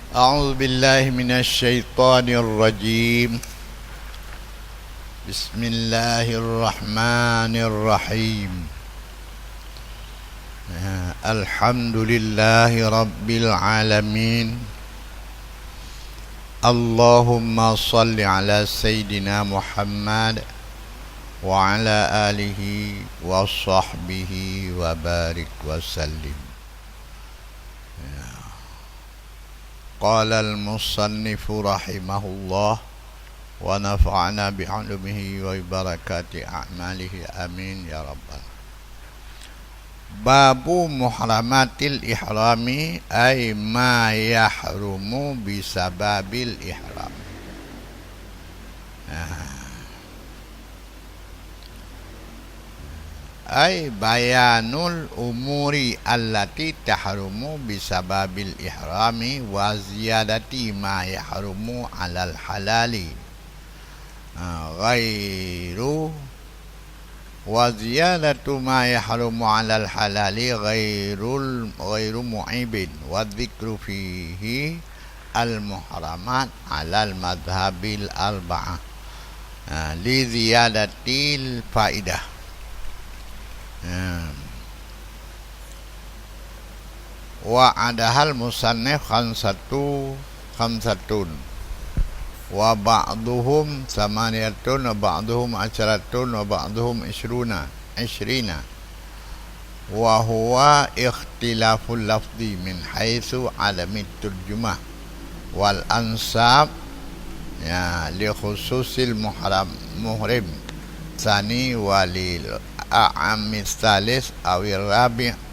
أعوذ بالله من الشيطان الرجيم. بسم الله الرحمن الرحيم. الحمد لله رب العالمين. اللهم صل على سيدنا محمد وعلى آله وصحبه وبارك وسلم. قال المصنف رحمه الله ونفعنا بعلومه وبركات أعماله آمين يا رب. باب محرمات الإحرام أي ما يحرم بسبب الإحرام. أي بيان الأمور التي تحرم بسبب الإحرام وزيادة ما يحرم على الحلال وزيادة ما يحرم على الحلال غير معيب، والذكر فيه المحرمات على المذهب الأربعة لزيادة الفائدة. Wa'adahal musannif khamsatun wa ba'duhum samaniyatun wa ba'duhum asyaratun wa ba'duhum ishrina wa huwa ikhtilaful lafzi min haitsu alami turjumah wal ansab li khususil muhrim tsani walil a'amis salis awir rabi'.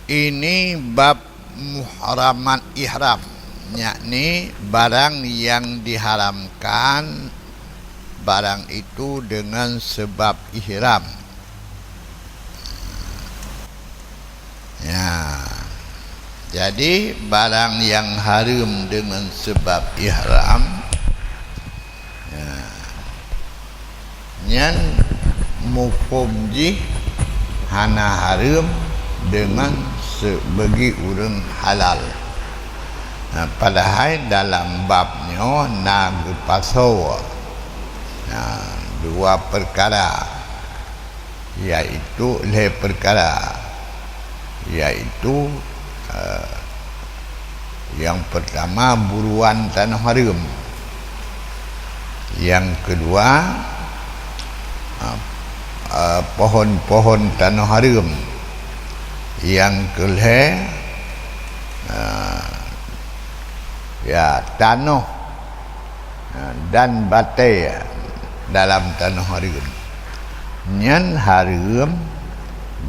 Ini bab muhramat ihram, yakni barang yang diharamkan barang itu dengan sebab ihram. Jadi barang yang haram dengan sebab ihram nyan mufhum ji hana haram dengan sebagi urang halal. Padahal dalam babnya nak paso dua perkara, iaitu iaitu yang pertama buruan tanah haram, yang kedua pohon-pohon tanah haram, yang kelih tanah dan batai dalam tanah haram. Nyan haram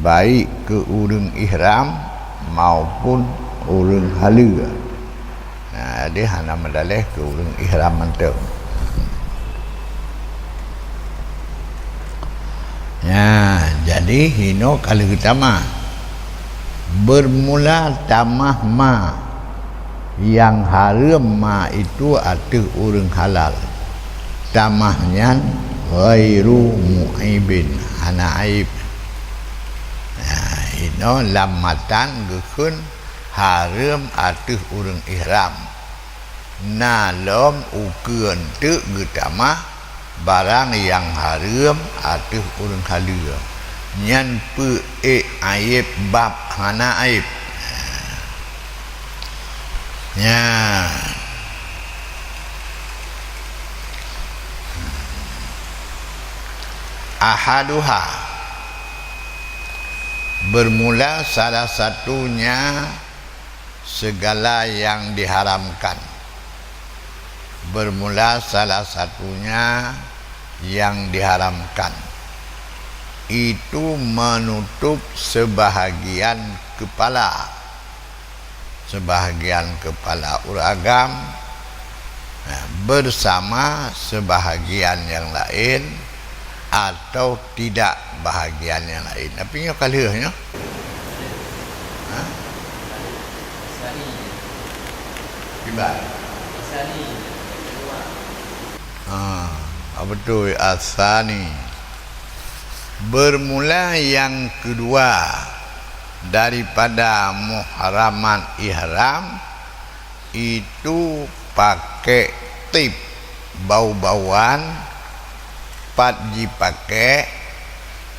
baik ke urang ihram maupun urang halal. Dia hana medalih ke urang ihram mantap. Jadi hino kali pertama bermula tamah ma yang haram ma itu ada urang halal. Tamahnya ghairu mu'ibin, hana aib. Hino lamatan gekun haram ada urang ihram. Nalom ukuran tu getamah barang yang haram atau urang halal. Nyan pe aib bab hana aib. Ahaduha, bermula salah satunya segala yang diharamkan. Bermula salah satunya yang diharamkan itu menutup sebahagian kepala uragam bersama sebahagian yang lain atau tidak bahagian yang lain. Tapi kalahnya betul asani. Bermula yang kedua daripada muhraman ihram itu pakai tip bau-bauan dipakai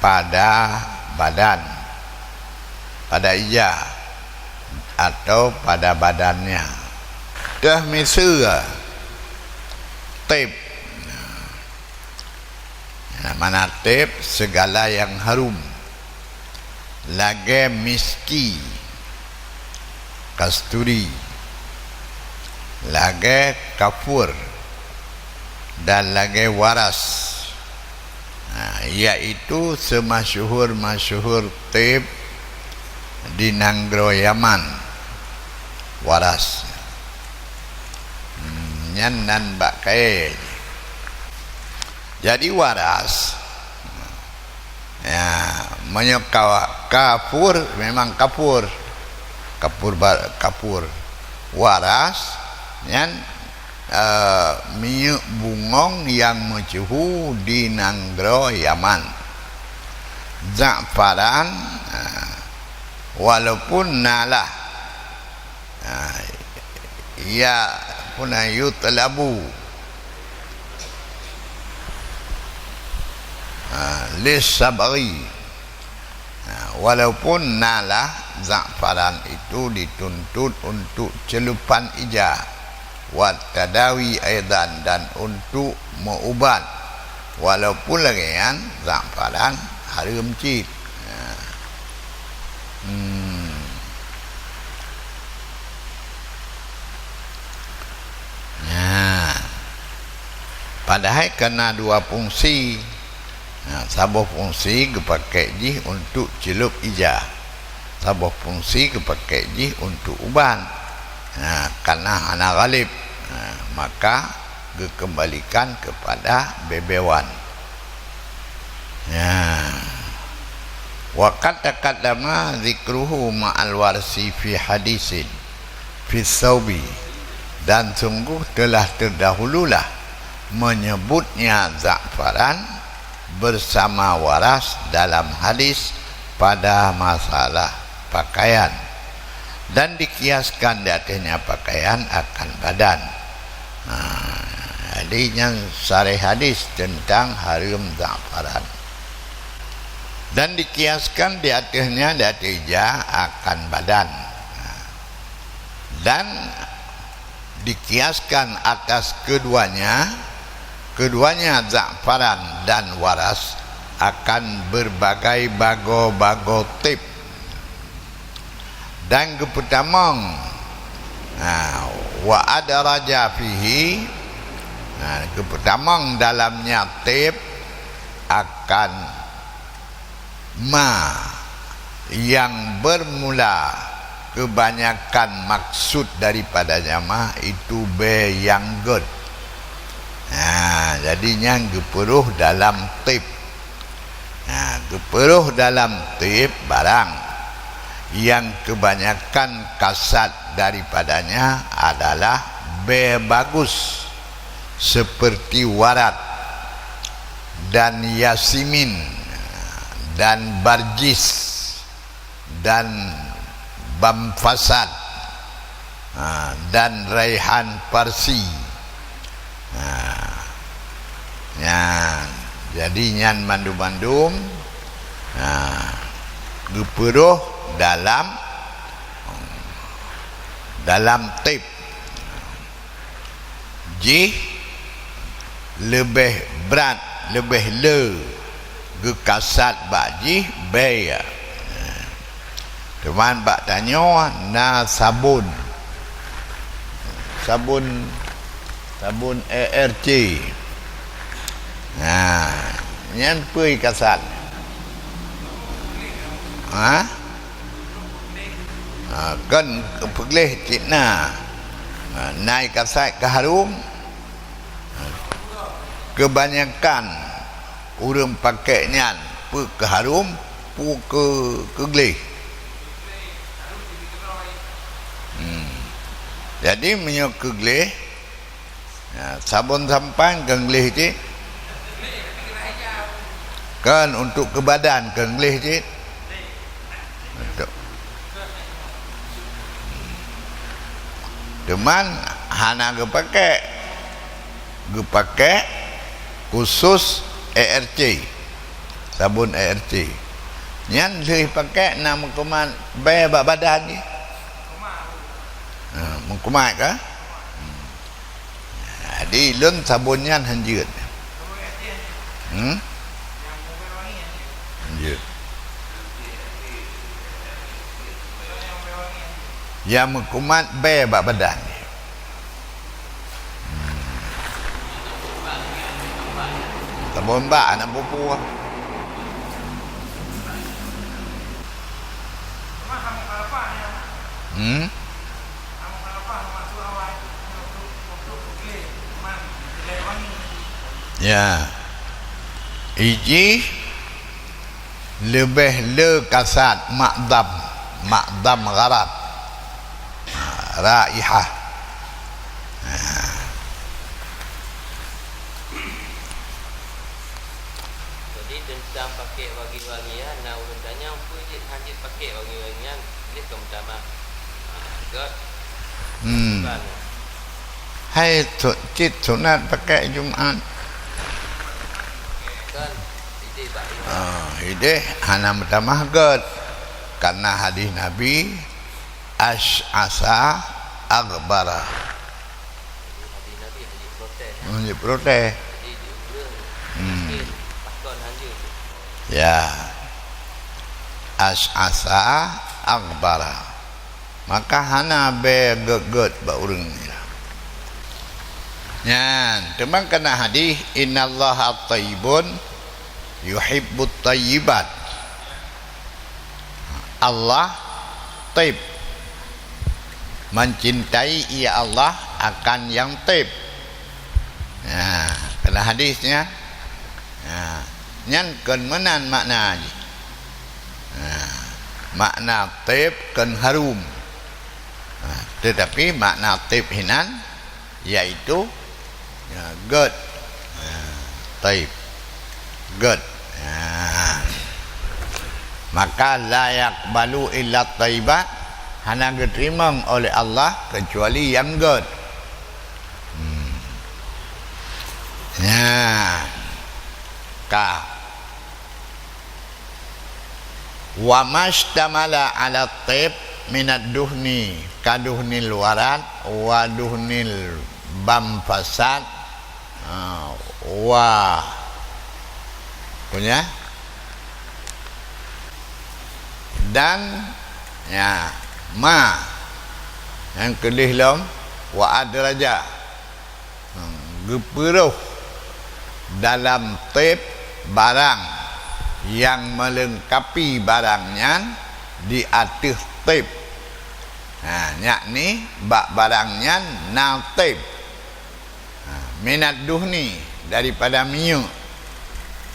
pada badan, pada ijah atau pada badannya. Dah misal tip, mana tip segala yang harum, lagi miski, kasturi, lagi kafur, dan lagi waras. Iaitu semasyhur-masyhur tip di Nanggro Yaman, waras. Nyan nan bakai. Jadi waras, menyokau kafur, memang kafur, waras, nyan minyak bungong yang mencuhu di Nanggro Yaman. Za'faran, walaupun nalah, ya pun yutlabu lisabari, walaupun nalah za'faran itu dituntut untuk celupan ijah, wa tadawi aidan, dan untuk meubat, walaupun lagi kan za'faran harum cik. Padahal kena dua fungsi. Sabuh fungsi kepakai jih untuk celup ijah, sabuh fungsi kepakai jih untuk uban. Karena hana ghalib, maka dikembalikan kepada bebewan. Wa qad taqaddama zikruhu ma'al warsi fi hadisin fi thawbi, dan sungguh telah terdahululah menyebutnya za'faran bersama waras dalam hadis pada masalah pakaian, dan dikiaskan di atasnya pakaian akan badan. Jadi yang sarih hadis tentang harum za'faran, dan dikiaskan di atasnya di atas ijah akan badan, dan dikiaskan atas keduanya za'faran dan waras akan berbagai bago-bago tip. Dan kepertamang wa adaraja fihi, kepertamang dalamnya tip akan ma yang bermula kebanyakan maksud daripada jamaah itu be yang good. Jadinya geperuh dalam tip. Geperuh dalam tip barang yang kebanyakan kasat daripadanya adalah be bagus, seperti warat dan yasmin dan barjis dan bamfasad dan raihan parsi. Jadi nyan mandum-mandum geperuh dalam tip. Jih lebih berat, lebih le gekasat bajih bayar. Teman bak tanya na sabun ARC. Nyan pui kasat. Kan pegleh cina. Naik kasat ke harum. Kebanyakan urang pakai nyan pu ke harum, pu ke gleh. Jadi menyok ke gleh, sabun sampan ke gleh cik, kan untuk ke badan ke gleh cik, Cuman hana ge pakai khusus ARC, sabun ARC. Nyan leuwih pakai nama kuman bak badan ni. Mengkumat ke? Jadi lun sabun nyan hanjut. Hanjut. Yang mengkumat bak badan ni. Sabun bak anak pupu. Ya. Iji lebih le kasat makdam gharat. Raihah. Jadi tentang pakai wangi-wangian, nah ulun tanya apa je hanya pakai wangi-wangian, dia pertama God. Hai cit sunat pakai Jumat. Kan ide baik. Ide hana pertama God. Karena hadis Nabi Ash'asa aghbara. Hadis Nabi hadis protes. Hadis protes. Jadi diurang. Takon hanya. Ya. Ash'asa aghbara. Maka hana be geget ba urang ni. Nyan, teman kena hadis innallaha thayyibun yuhibbut thayyibat. Allah taib, mencintai ia Allah akan yang taib. Nah, kena hadisnya. Nah, nyan kan menan makna ni. Nah, makna taib kan harum. Nah, tetapi makna taib hinan iaitu good, taib, good. Maka layak balu illa taibat, hana diterima oleh Allah kecuali yang good. Ka wa mastamala ala taib minad duhni kaduhnil warat wa duhnil bamfasad wa punya dan ya ma yang kelih lom wa adraja geperuh dalam tip barang yang melengkapi barangnya di atas tip. Nah, yakni bak barangnya na tip. Minat duhni daripada minyak.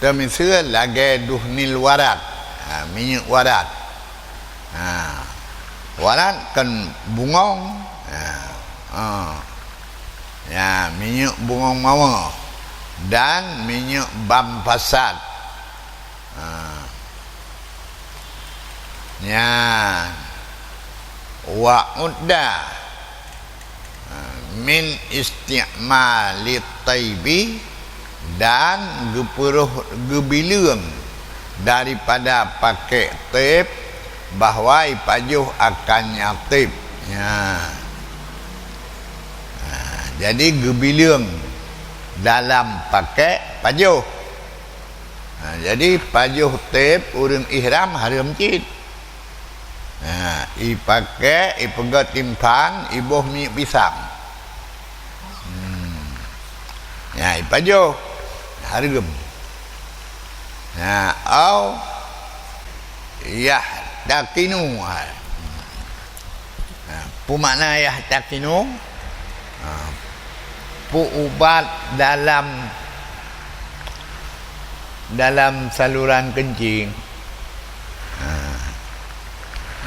Termisal lagi duhnil warat. Minyak warat. Warat kan bungong. Ya, minyak bungong mawa dan minyak bampasat. Ya, wa udda min isti'mali taibi dan gebileum daripada pakai tip bahawa ipajuh akannya tip. Ya. Jadi gebileum dalam pakai pajuh. Jadi pajuh tip urang ihram haram cit. Ipakai ipegat timpan ibuh minyak pisang. Ya, ipajuh haram. Au yahtakinu. Pumakna yahtakinu ubat dalam saluran kencing.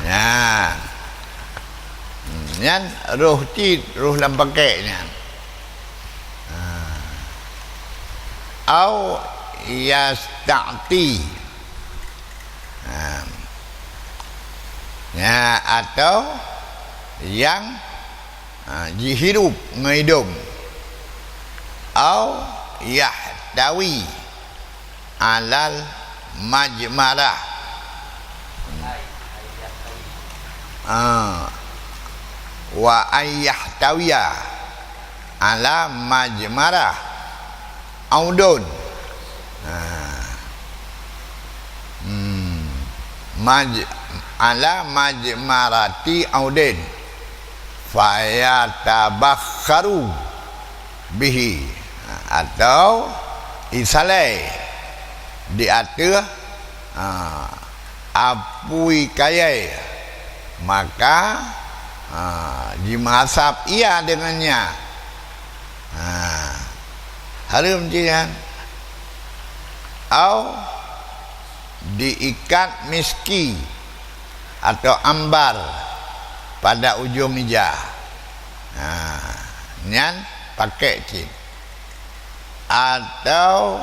Ya. Nyan roh cit, roh lam pakai nyan. Au yasta'ti. Ya, atau yang jihirup ngidum au yahtawi alal majmarah wa ayyahtawiya ala majmarah audun ala majmarati audin fayatabakharu bihi atau isalai di atas apui kayai maka dimasap ia dengannya harum jiran au diikat miski atau ambar pada ujung meja nyan pakai cin atau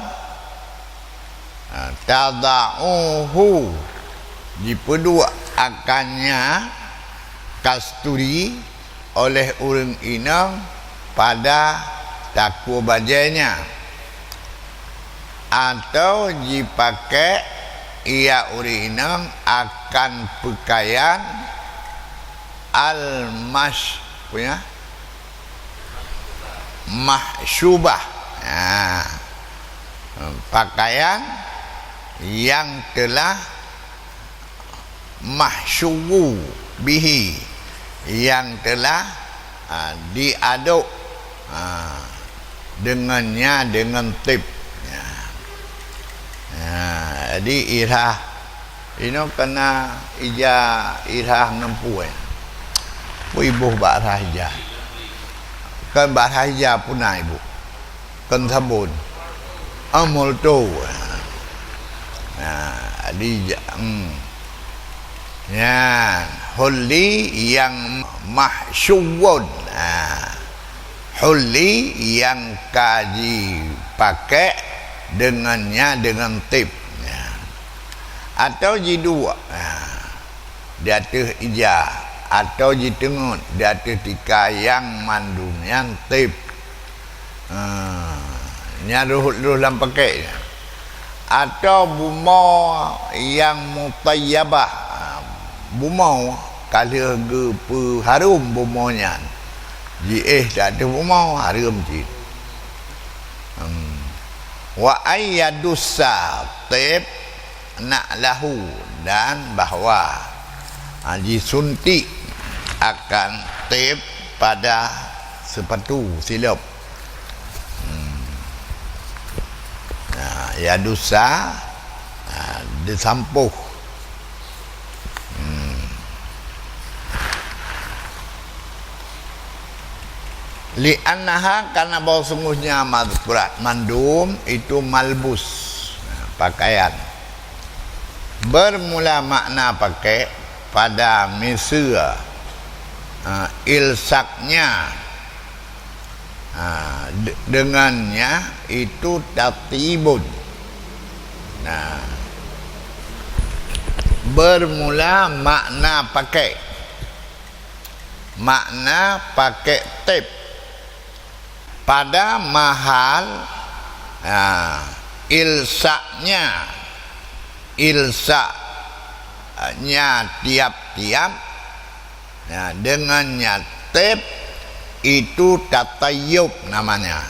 tada'uhu dipedu akannya kasturi oleh orang inang pada taku bajainya atau dipakai ia orang inang akan pakaian al-mash punya mahsyubah pakaian yang telah mahsyubu bihi yang telah diaduk dengannya dengan tip jadi irah ini kena ija irah nempuan ibu barah ija kan barah ija punai ibu kan sabun amul tu di ya hulli yang mahsyubun hulli yang kaji pakai dengannya dengan tip atau jidua di atas ija atau jitengut di atas tika yang mandumnya tip nyaruh dalam pakai atau bumau yang mutayyabah bumau kalau ge harum bumaunya tak ada bumau harum cik wa ayyadussa tip nak lahu dan bahawa disuntik akan tip pada sepatu silap ya dosa disampuh li'annaha karena bahawa sungguhnya madhkurat mandum itu malbus pakaian bermula makna pakai pada mesra ilsaknya dengannya itu tatibun bermula makna pakai tip pada mahal ilsaknya tiap-tiap dengannya tip itu tatayub namanya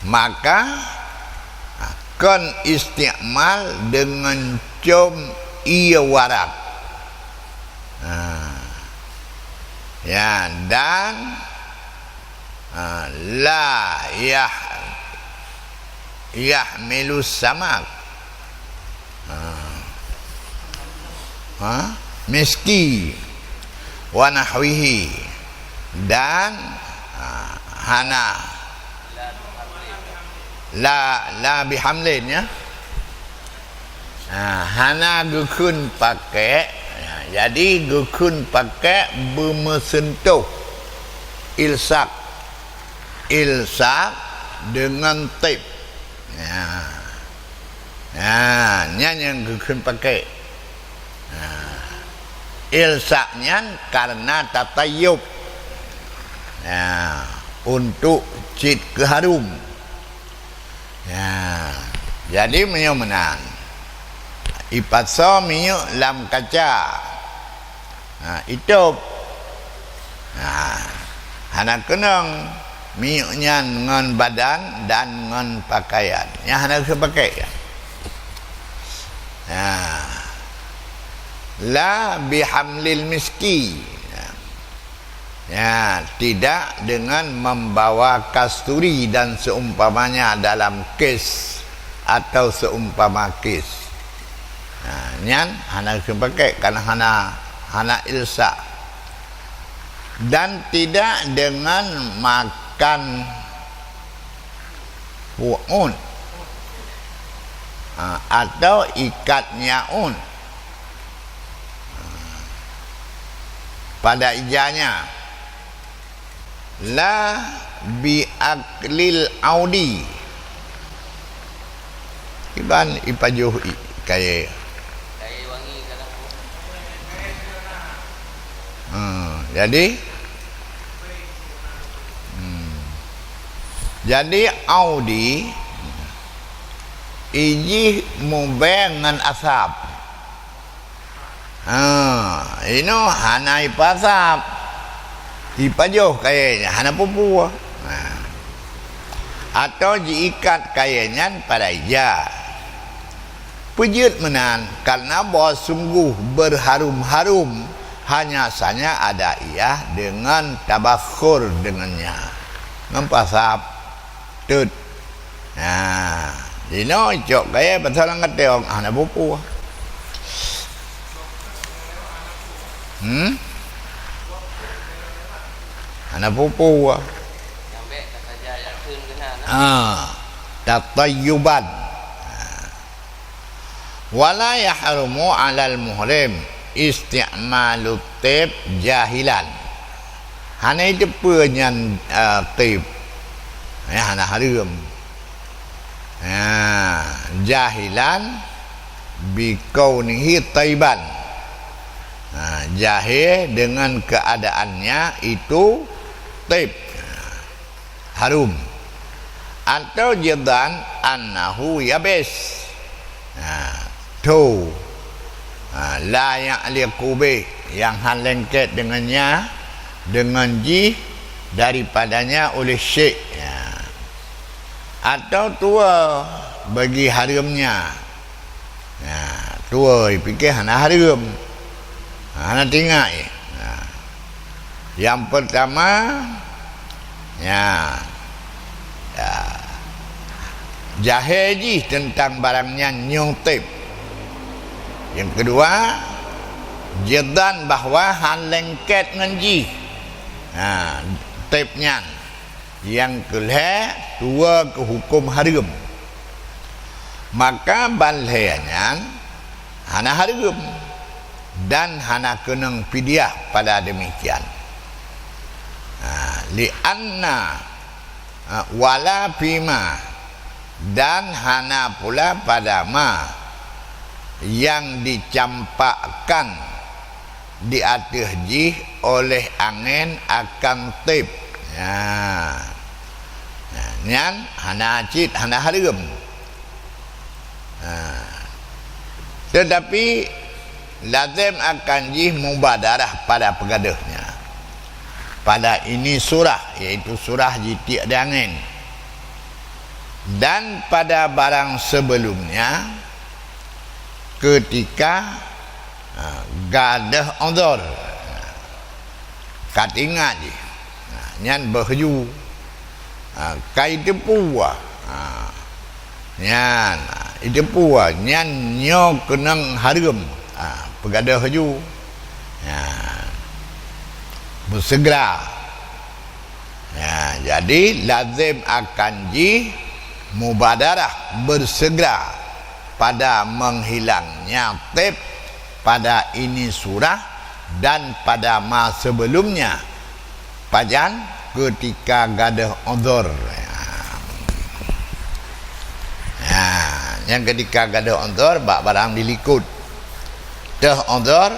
maka kan istiqmal dengan cum iya warak dan la yahmilus samak miski wa nahwihi dan hana la bihamlin ya hana gukun pakai jadi gukun pakai bermesentuh ilsak dengan tip yang gukun pakai ilsaknya karena tatayub, untuk cit keharum. Jadi minyak menang ipatso minyak lam kaca, itu hana kenang minuknya dengan badan dan dengan pakaian yang hana sepakai. La bihamlil miski, tidak dengan membawa kasturi dan seumpamanya dalam kes atau seumpama kes. Nyan hana sepakai karena hana ilsa, dan tidak dengan makan hu'un atau ikat nyaun pada ijanya. La biaklil audi, iban ipajuh kaya wangi kalau jadi audi iji mubengan asap. Ini hana ipasap ipajoh kayaknya hana pupu, atau diikat kayaknya pada ija pujut menan karena bahwa sungguh berharum-harum hanya saja ada ia dengan tabakhur dengannya ngempasap tut. Dino cok kaya pasal ngeteong hana pupu. Hana pupu. Sampai kata jaya kun kena Tatayyuban. Wala yahrumu 'alal muhrim isti'malu tib jahilan. Hana itu penyan tib. Hana harum. Jahilan bikaunihi taiban. Jahil dengan keadaannya itu tib, harum. Atau jadan annahu yabis, tu la ya'liqu bih, yang hal lengket dengannya, dengan jih daripadanya oleh syekh, atau tua bagi haramnya. Tua fikir hana haram, hana tinggal. Yang pertama jahil jih tentang barangnya nyutip. Yang kedua jadan bahawa hal lengket ngenji tipnya. Yang kelih dua ke hukum haram, maka balhanya hana haram dan hana kenang fidyah pada demikian. Lianna wala fima, dan hana pula pada ma yang dicampakkan di atas jih oleh angin akan tip. Nyan hana cit hana haram. Tetapi lazim akan jih mubadarah pada pegadahnya. Pada ini surah, iaitu surah jiti ada angin. Dan pada barang sebelumnya ketika gadah ondor katingat je nyan berhju kai tepua nyan itu pua nyan nyo kenang haram pegadah hju bersegera. Jadi lazim akan ji mubadarah, bersegera pada menghilangnya tip pada ini surah dan pada masa sebelumnya pajan ketika gadah udhur. Yang ketika gadah udhur barang dilikut dah udhur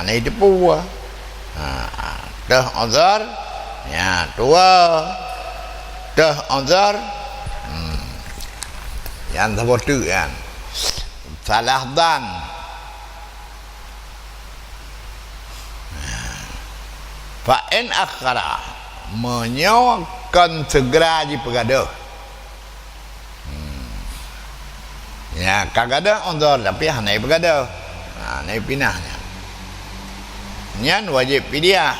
Ini tepu. Dah uzur, ya tua. Dah uzur, yang terbotu kan. Salah dan. Fa'in akhara menyokan segera di pegaduh. Ya, kagada undur tapi hanai pegaduh. Hanai pinahnya. Nyan wajib pidiah.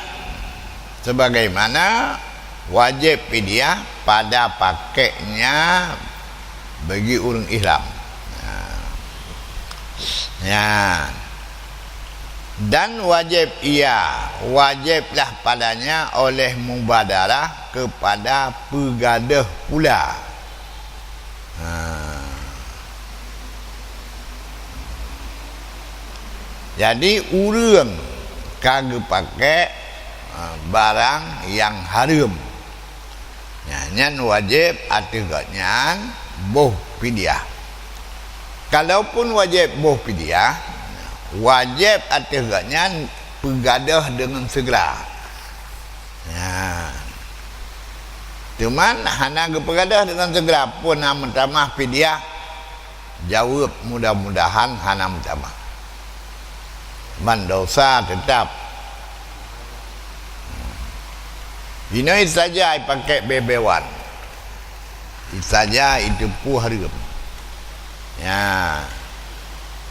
Sebagaimana wajib pidiah pada pakainya bagi orang ihram. Ya. Dan wajiblah padanya oleh mubadarah kepada pegaduh pula. Jadi urang kagak pakai barang yang haram. Nyan wajib atiganya boh pidiah. Kalaupun wajib boh pidiah, wajib atiganya pegaduh dengan segera. Ya. Cuman hana pegaduh dengan segera pun tamah pidiah, jawab mudah-mudahan hana tamah. Dosa tetap. Ini saja pakai bebewan. Itu saja itu pu haram. Ya.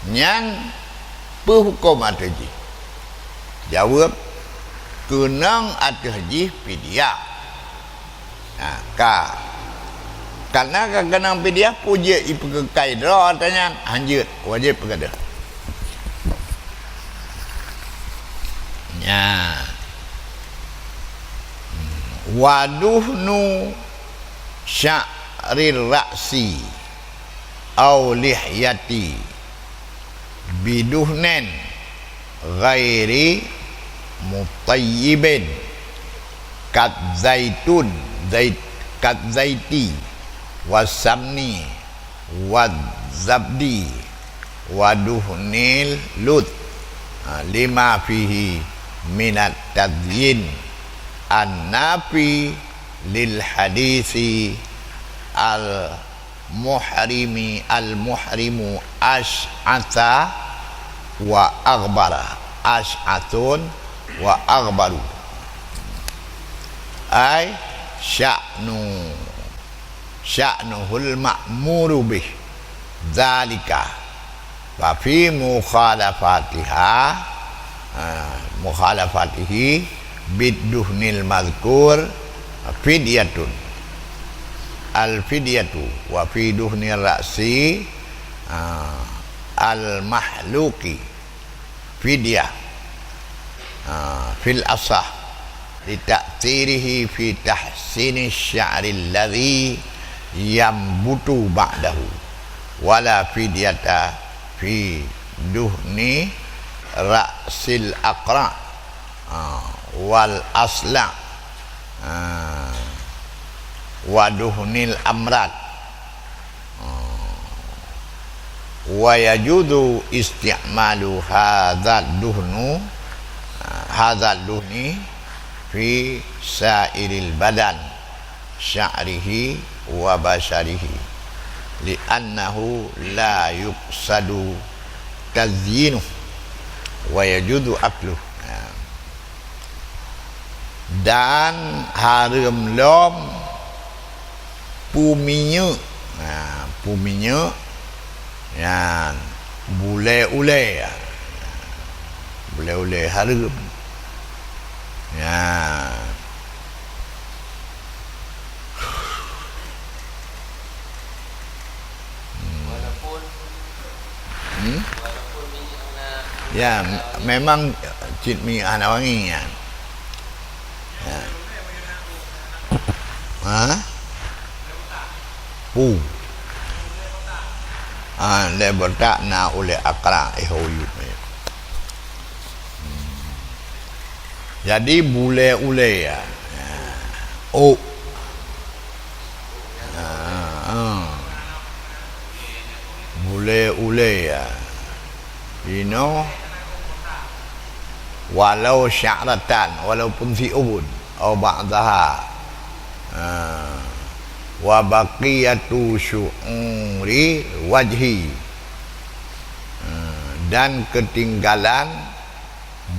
Nyan hukum ataji. Jawab kenang ataji pidiah. Karena kenang pidiah puja ipekai draw tanya anjut wajib pegaduh. Ya. Waduhnu sya'rir ra'si au lihyati biduhnen ghairi mutayyibin kat zaitun kat zaiti wasamni wadzabdi waduhnil lut lima fihi minat tadyin an-nafi lil hadisi al-muhrimu ash'atha wa aghbara ash'atun wa aghbaru ay sya'nuhul ma'muru bih dzalika wa fi mukhalafatihi biduhnil mazkur fidyatun al-fidyatu wa fi duhnir ra'si al-mahluki fidyah fil asah lita'tirihi fi tahsini sya'ri alladhi yambutu ba'dahu wala fidyata fi duhni ra'sil aqra wal asla wa duhnil amrat wa yajudu isti'malu hadzal duhni fi sairil badan sya'rihi wa basharihi li'annahu la yuqsadu tazyinu wa yajudu akluh. Dan haram lom puminyak yang bule-ule haram ya. Walaupun minyak ya memang cit minyak anak wangi ya. Lebar tak na oleh akra ihuyut. Jadi bule-ule ya. Bule-ule ya. You know walau sya'ratan, walaupun si ubun atau ba'daha. Wa baqiyatu syu'uri wajhi, dan ketinggalan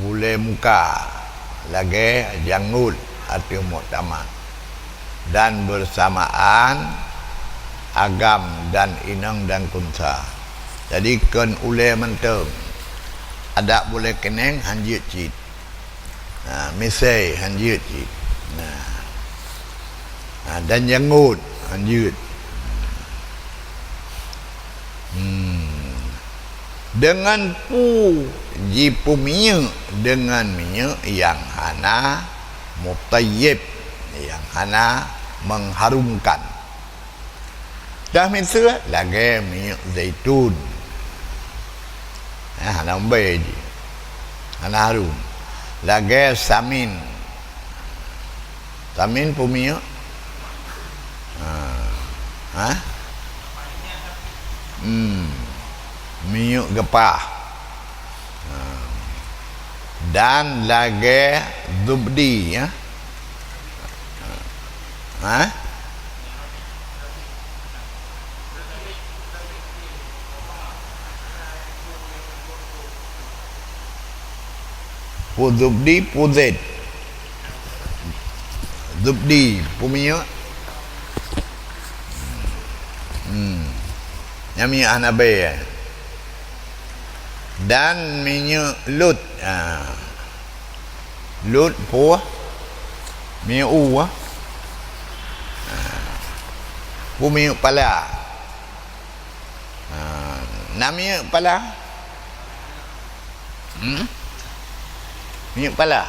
bule muka lagi janggut atau muktamad, dan bersamaan agam dan inang dan kunsa. Jadi kan ule menteng ada boleh keneng hanjit cit, misai hanjit cit, dan janggut hanjit. Dengan jipu minyak, dengan minyak yang hana mutayyib, yang hana mengharumkan. Dah misal lagi minyak zaitun, hana umbai je, hana harum. Lagi samin, samin pun minyak. Minyak gepah, dan lagi zubdi, zubdi puzet, zubdi puminyak, yang minyak hanabe, dan minyak lut, lut puah minyak minyak pala, minyak pala, minyak pala,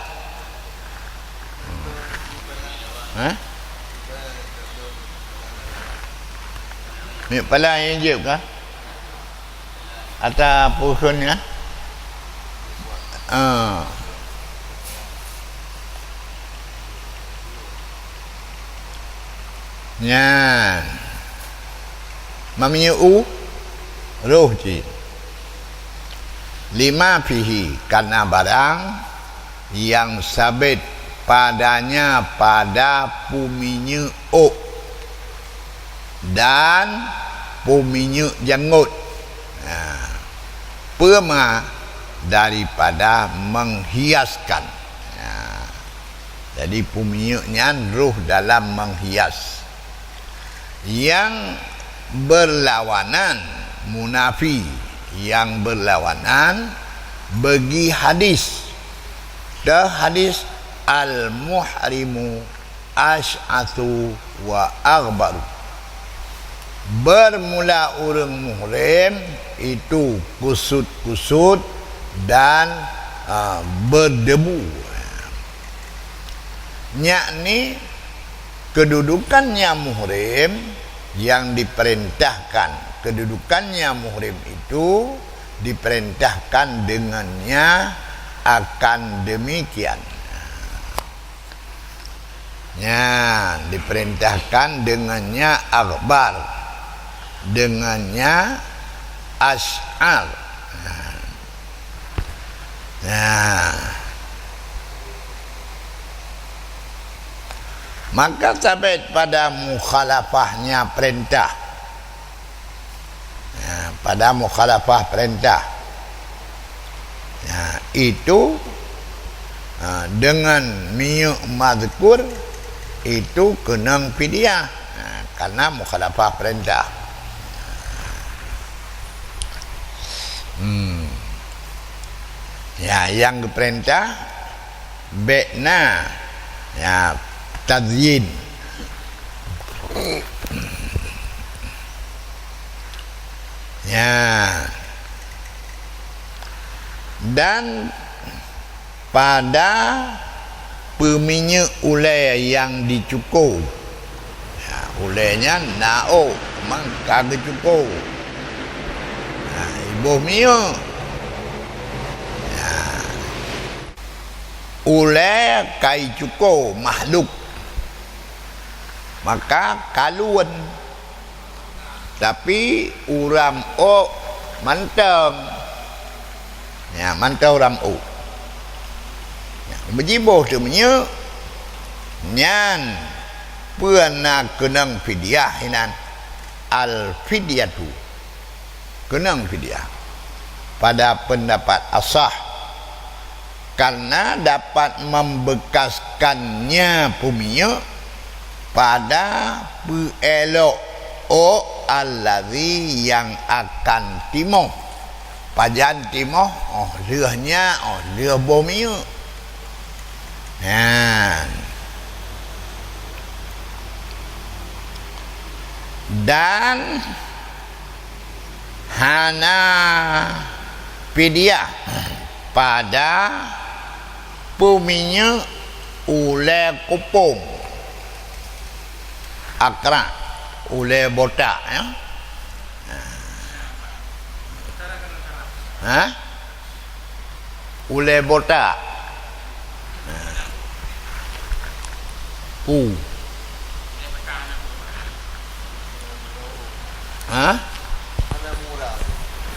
minyak pala yang hijau kah? Atau pohonnya? Nyan Maminya roh ji. Lima fihi, karena barang yang sabit padanya pada puminya dan puminya janggut. Pema daripada menghiaskan. Jadi puminya roh dalam menghias. Yang berlawanan, munafi, yang berlawanan bagi hadis. Dah hadis al-muhrimu ash'athu wa aghbaru. Bermula orang muhrim itu kusut-kusut dan berdebu. Yakni kedudukannya muhrim yang diperintahkan, kedudukannya muhrim itu diperintahkan dengannya akan demikian. Ya, diperintahkan dengannya akhbar, dengannya ash'ar. Maka sabit pada mukhalafahnya perintah. Pada mukhalafah perintah, itu dengan minyak mazkur itu kena fidyah, karena mukhalafah perintah. Yang perintah bekna tazyin. Dan pada peminyak ulai yang dicukur, ulainya nao maka dicukur, ibu minyak ulai kai cukur makhluk, maka kaluan. Tapi uram manteng, manteng uram berjibuh tu punya nyan puana kenang fidyah inan al fidyatu kenang fidyah pada pendapat asah karena dapat membekaskannya punya pada pelok allazi yang akan timoh pajan timoh leuhnya leuh bumi dan hana fidyah pada puminya ule kupung akra ule botak ya. Ule botak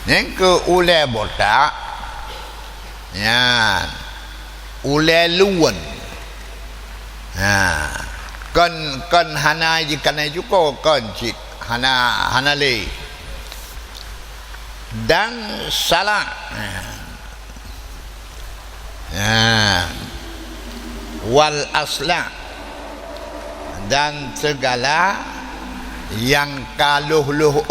yang ke ule botak ya ule luwen kan hana jikan juga kan cik hana le dan salah wal asla dan segala yang kaluh-luh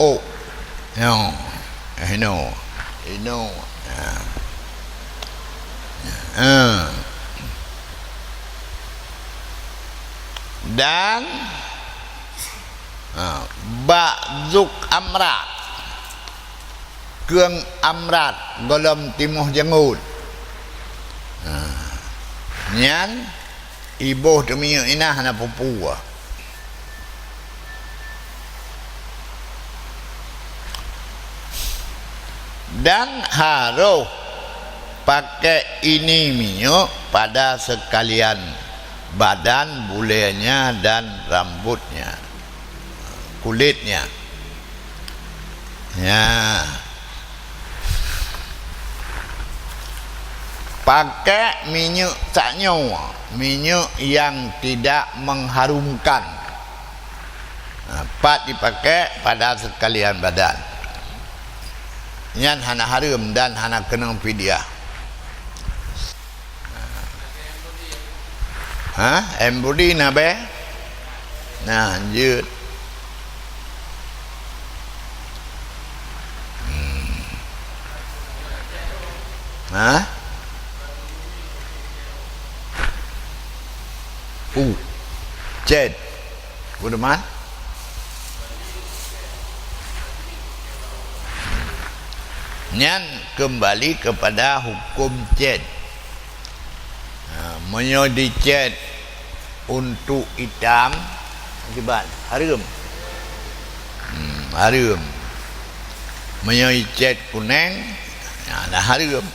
dan ba'zuk amrat keung amrat golom timuh jengut nyan ibuh demi inah na pupua dan harus pakai ini minyak pada sekalian badan bulenya dan rambutnya kulitnya ya pakai minyak taknyo minyak yang tidak mengharumkan pat dipakai pada sekalian badan yan hana harum dan hana kenang fidyah embody na be nah lanjut Ced Budeman nyan kembali kepada hukum ced menyodi ced untuk hitam akibat harum harum menyodi ced kuning ada harum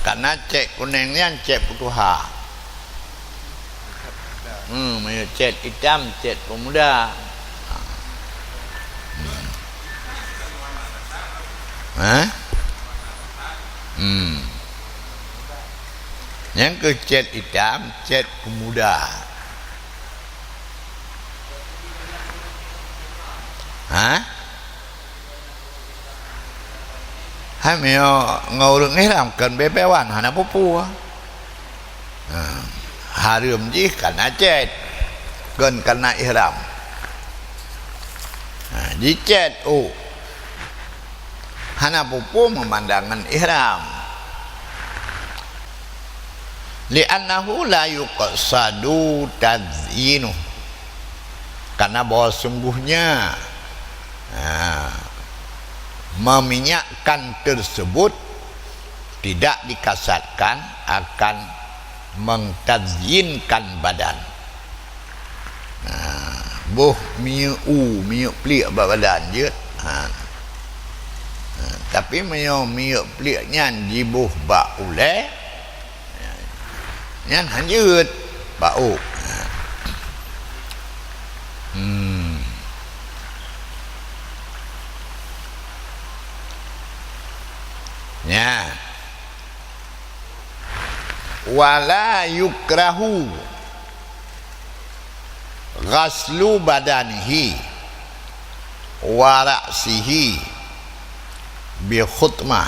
karena ced kuning ni ced putuha menyodi ced hitam ced pemuda yang ke cat hitam cat pemuda hamil ngurung ihram kan bebewan hana pupu harum ji karena cat kan karena ihram ji cat hana pupu memandangkan ihram li'annahu la yuqsadu tadzyinuh karena bahwa sungguhnya meminyakkan tersebut tidak dikasatkan akan mengtazyinkan badan boh miuk pelik badan je tapi miuk peliknya jibuh ba'uleh nyan hanjut bau ya wala yukrahu ghaslu badanihi wa ra'sihi bi khutmah,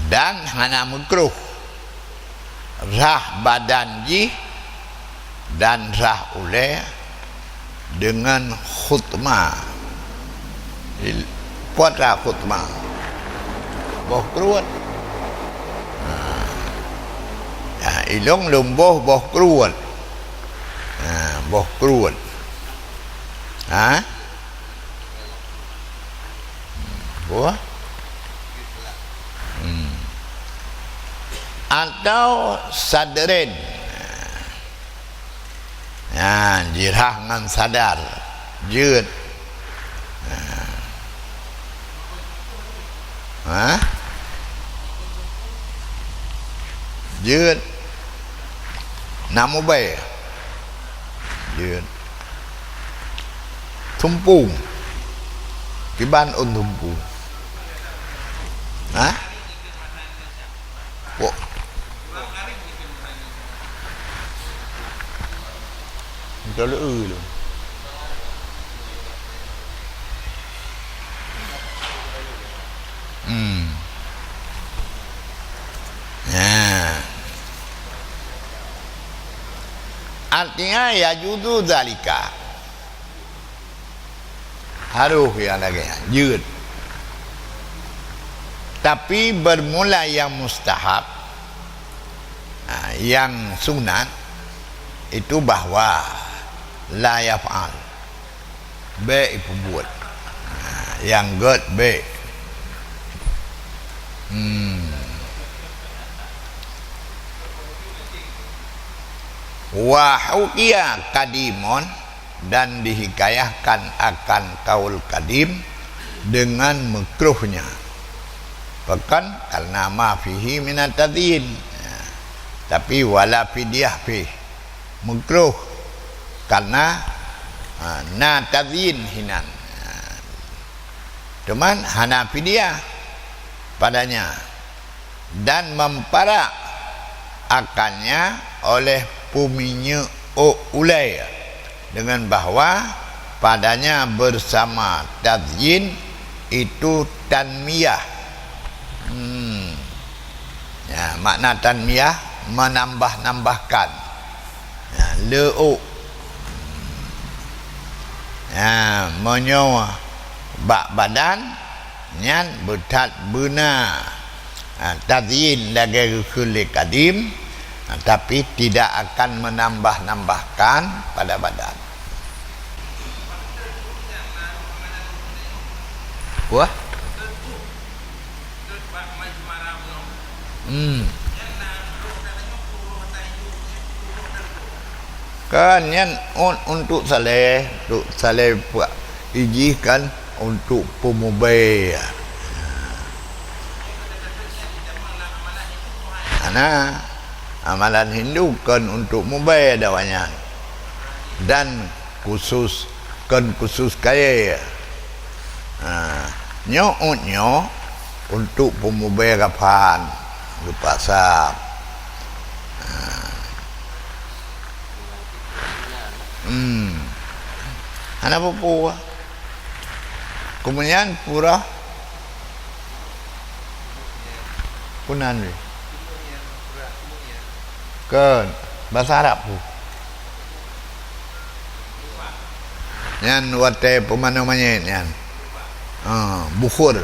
dan hana makruh rah badan ji dan rah ulai dengan khutmah. Puat rah khutmah boh keruat, ilong lumboh boh keruat, boh keruat, boh atau sadrin, jirah ngan sadar jeut, jeut namu bay jeut tumpung kiban un tumpung, kok kalau lu artinya ya judu zalika, haruh yang lagi jeut, tapi bermula yang mustahab, yang sunat itu bahwa la yaf'al, be ipu buat, yang god be, wa hukiya kadimon, dan dihikayahkan akan kaul kadim dengan makruhnya, bahkan karena ma fihi minat tadyin, tapi wala fidyah fi makruh karena na tadyin hinan, cuman hana fidyah padanya, dan memparak akannya oleh puminya ulai dengan bahwa padanya bersama tadyin itu tanmiyah. Makna tanmiyah menambah-nambahkan, leu, menyo bak badan nyan betat bena tadyin lagi kulit kadim, tapi tidak akan menambah-nambahkan pada badan. Wah, kan yang untuk saleh buat ijikan untuk pemubai. Amalan Hindu kan untuk mubai dawanya, dan khusus kaya nyo untuk pemubai kapan lupa sap. Ana apa kemudian pura punan kan bahasa Arab pu nyan wate pemanamanya nyan bukhur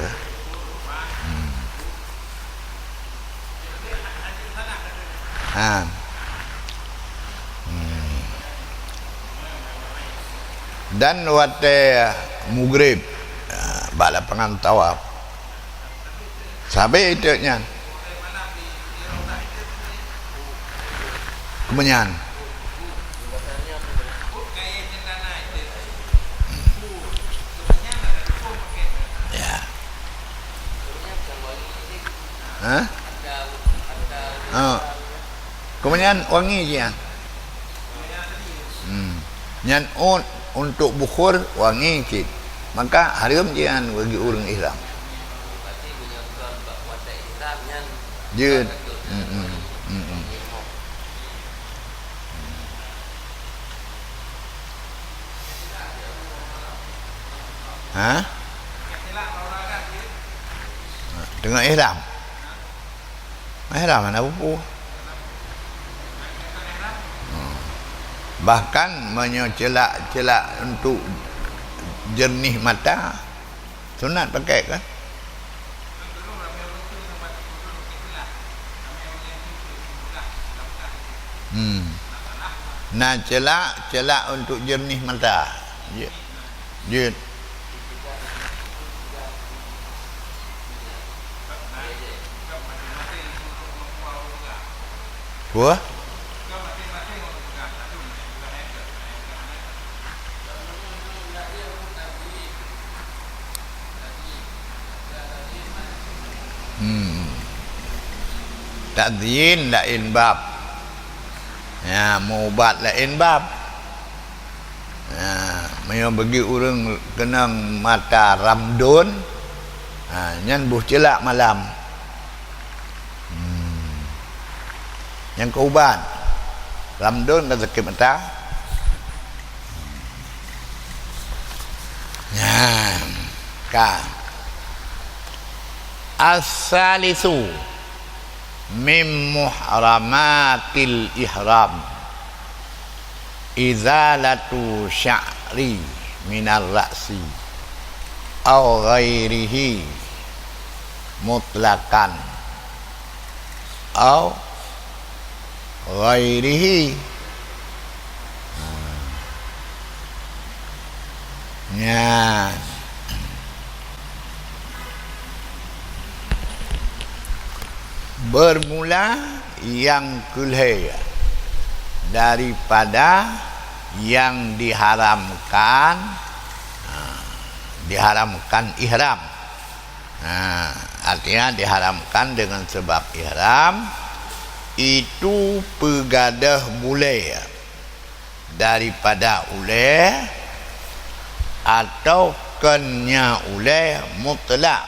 dan wate mugrib bala pengantawab sampai itu nyan kemenyan ya kemenyan wangi je nyan untuk bukhur wangi kit, maka haram jian bagi orang Islam. Berarti menyebabkan buat ihram nyan. Jeut. Ha? Tengok ihram. Ihram mana buku? Bahkan menyocelak-celak untuk jernih mata sunat pakai kan? Nah, celak untuk jernih mata. Ya. Buah? Takzin lain bab. Ya, mubat lain bab. Ya, mau bagi orang kena mata ramdun. Nyan buh celak malam. Yang keuban. Ramdun dan sakit mata. Ya, ka. As-salisu min muhramatil ihram izalatu sya'ri minar ra'si aw ghairihi mutlaqan aw ghairihi. Ya, bermula yang kulhe daripada yang diharamkan ihram. Artinya diharamkan dengan sebab ihram itu pegadah mulai daripada uleh atau kenya uleh mutlak.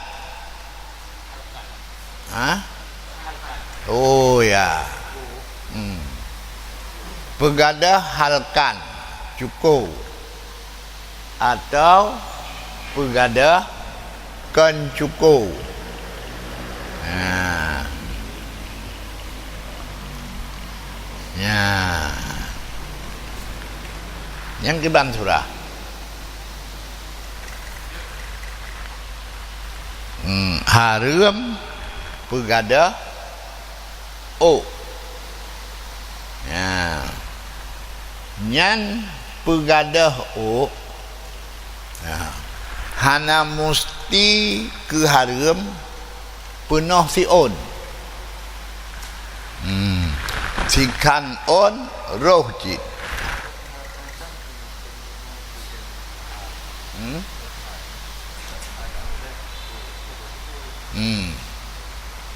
Oh ya. Pegadah halkan cukup atau pegadah kencukup. Ya. Yang kiban surah. Haram pegadah ya. Nyan pegadah ya. Hana musti ke haram penuh si on. Sikan on roh jid.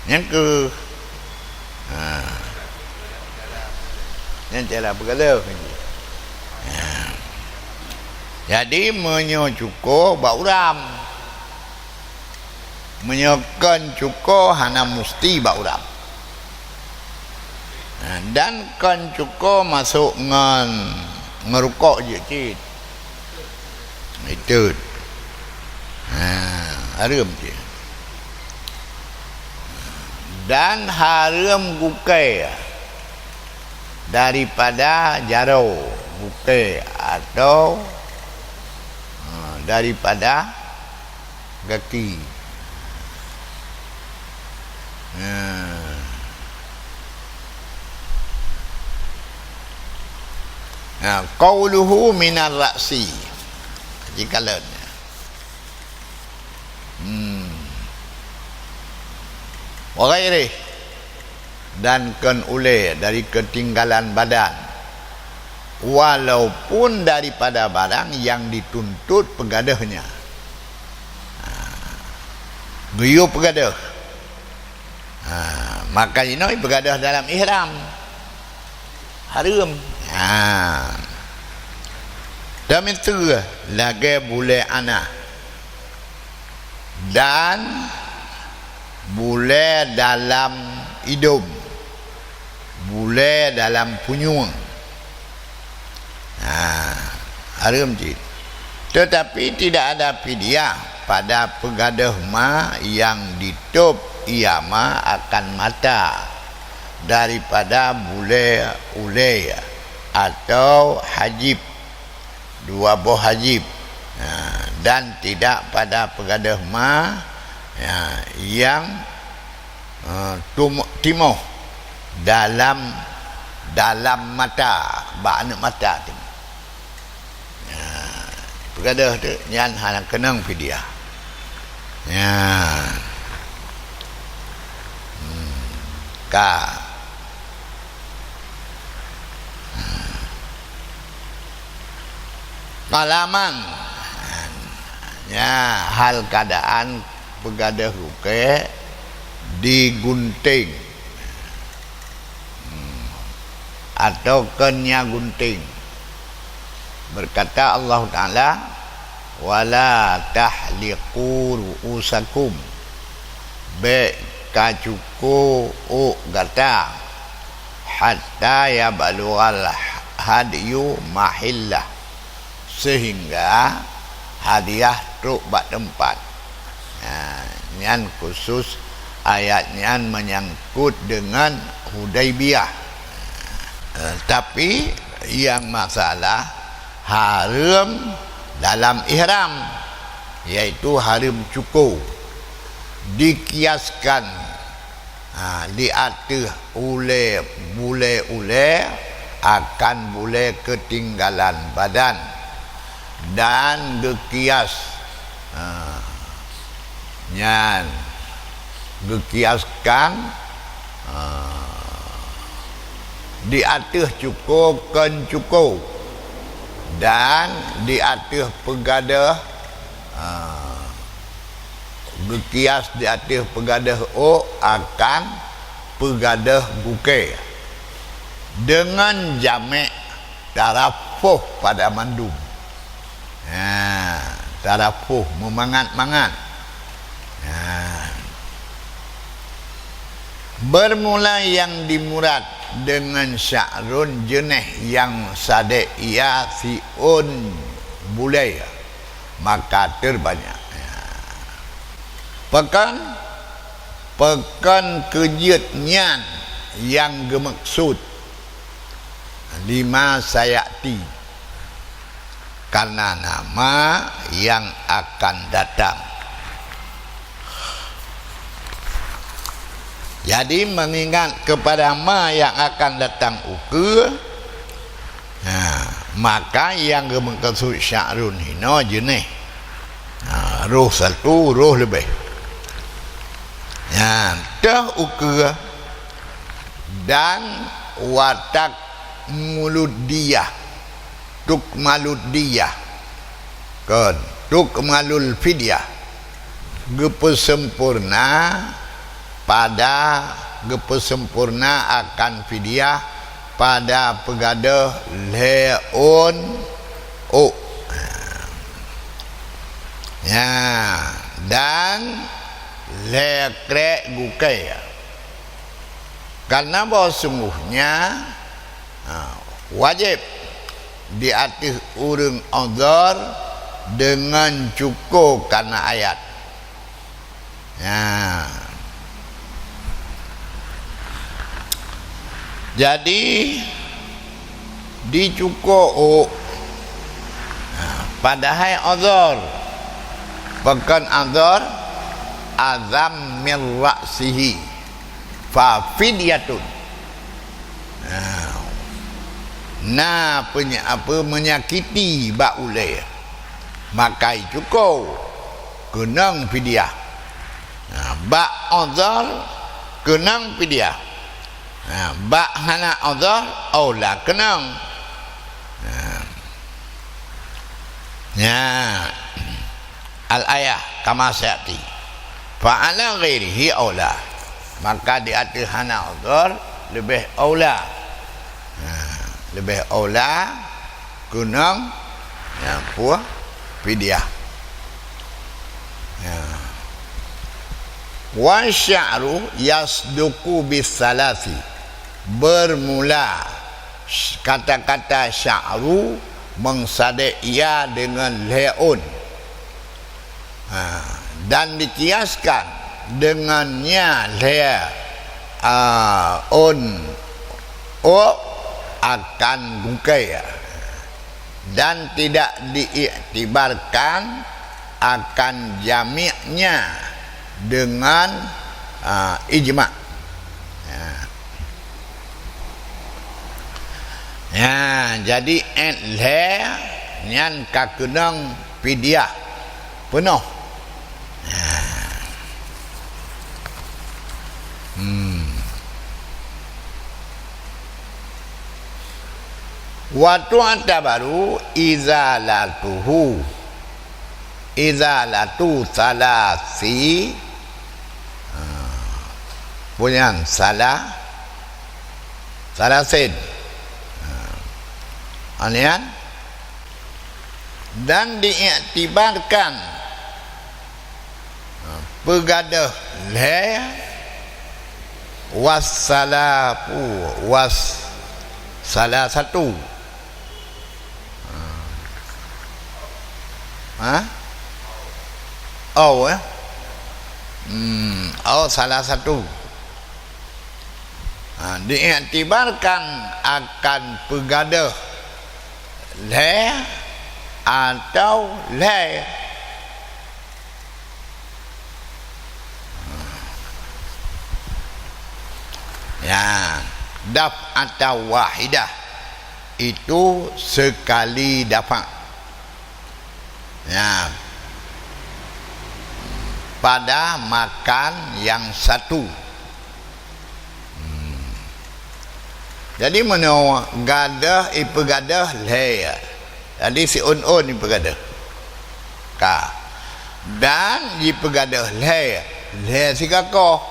Yang ke yang cara bergalau ni. Jadi menyocuko bauram, menyokan cuko hana musti bauram. Dan kan cuko masuk ngerukok je cik. Itu. Haram je. Dan haram gukai daripada jaro gukai atau daripada kaki. Qauluhu minar ra'si jikalannya. Wa ghairi dan kan uleh dari ketinggalan badan walaupun daripada barang yang dituntut pegadahnya. Guyup pegadah. Maka ini pegadah dalam ihram haram. Dan itu lagi boleh anak dan boleh dalam hidung, boleh dalam punyung. Haram je. Tetapi tidak ada fidyah pada pegadah ma yang ditup ia ma akan mata daripada bule ulai atau hajib, dua buah hajib, dan tidak pada pegadah ma yang timoh dalam mata, bakna mata tu. Pegadah tu nyan hang kenang fidyah. Ka pengalaman hal keadaan pegadah ruke digunting atau kenya gunting. Berkata Allah Ta'ala, wala tahliqu ru'usakum be kacuku gata hatta yabalughal hadiyu mahillah, sehingga hadiah truk bak tempat. Nyan khusus ayatnya menyangkut dengan Hudaibiyah. Tapi yang masalah haram dalam ihram, yaitu haram cukur, dikiaskan di atas bule akan bule ketinggalan badan, dan dikias dikiaskan di atas cukur ken cukur, dan di atas pegadah berkias di atas pegadah akan pegadah bukai dengan jamek tarafuh pada mandum. Tarafuh memangat-mangat. Bermula yang dimurad dengan sya'run jenis yang sadek ia si'un bulai, maka terbanyak. Pekan kejutnya yang gemaksud lima sayati, karena nama yang akan datang. Jadi mengingat kepada ma yang akan datang ukur, maka yang gemaksud sya'run hino jenis roh satu, roh lebih. Dah ukur dan watak muludiyah, tukmaludiyah, kan tukmalul fidyah, gepesempurna pada gepesempurna akan fidyah pada pegadah leon dan lekrek gukai, karena bahawa sungguhnya wajib di atas urang azhar dengan cukup karena ayat. Jadi dicukup padahal azhar, bahkan azhar azam min ra'sihi fa fidyatun. Menyakiti bak ulai, maka cukup kenang fidyah. Bak azhar kenang fidyah. Bak hana azhar aula kenang. Al-ayah kama sayati fa'ala ghairihi aula, maka di atas hana azhar lebih aula, lebih aula kunang puah fidyah. Wa sya'ru yasduku bisalasi, bermula kata-kata sya'ru mengsadek ia dengan leun, dan dikiaskan dengannya leun akan bungkai, dan tidak diiktibarkan akan jami'nya dengan ijma'. Jadi le nyan kakenang pidiah penuh. Waktu baru izalatu salasi punya salasin anian, dan diiktibarkan pegadah le salah satu salah satu diiktibarkan akan pegadah le atau le daf atau wahidah itu sekali dapat pada makan yang satu. Jadi mana gadah ipegadah le. Jadi si on ipegadah ka, dan ipegadah le si kako.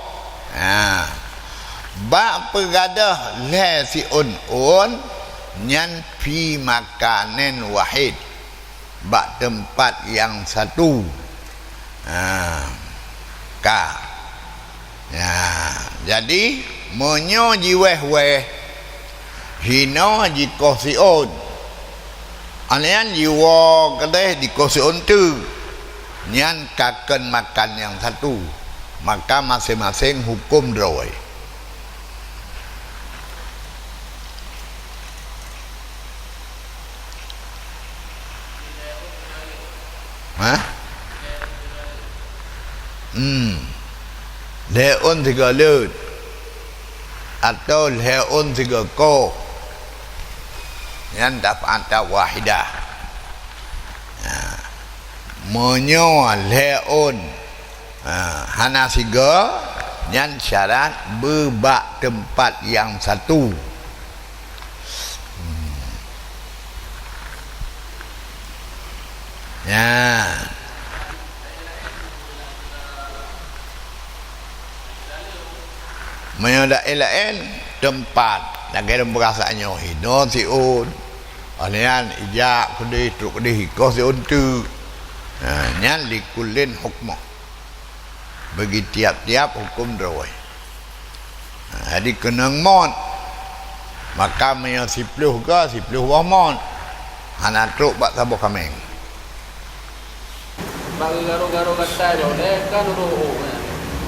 Ba pegadah le si on nyan fi makanen wahid, ba tempat yang satu. Ka. Jadi monyo jiweh hina jikoh siun anian jiwa kedai dikoh siun tu nyan kaken makan yang satu, maka masing-masing hukum droi. Leun 3 lut atau leun 3 ko yang dapat wahidah. Monyo leun hana 3 yang syarat bebak tempat yang satu. Menyodak lain tempat nak kira perasaannya hino siun alian ijak kedih truk kedih hikoh siun tu nyan likulin hukmah bagi tiap-tiap hukum drawai. Jadi kenang mon maka menyo 10 ke 10 wah mon hana truk bak sabo kameng bagi garo-garo kata jo le kan ro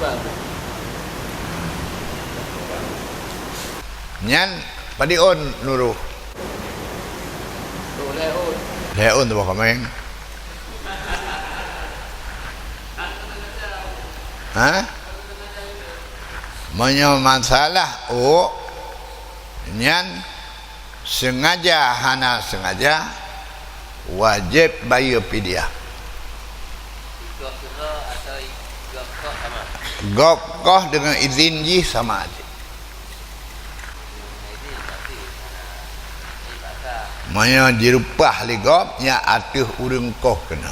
bang nyan padi on nuru leon tu kameng menyo masalah nyan sengaja hana sengaja wajib bayar pidyah. Gokoh dengan izin ji sama aja. Maya dirupah ligop nya atuh urang koh kena.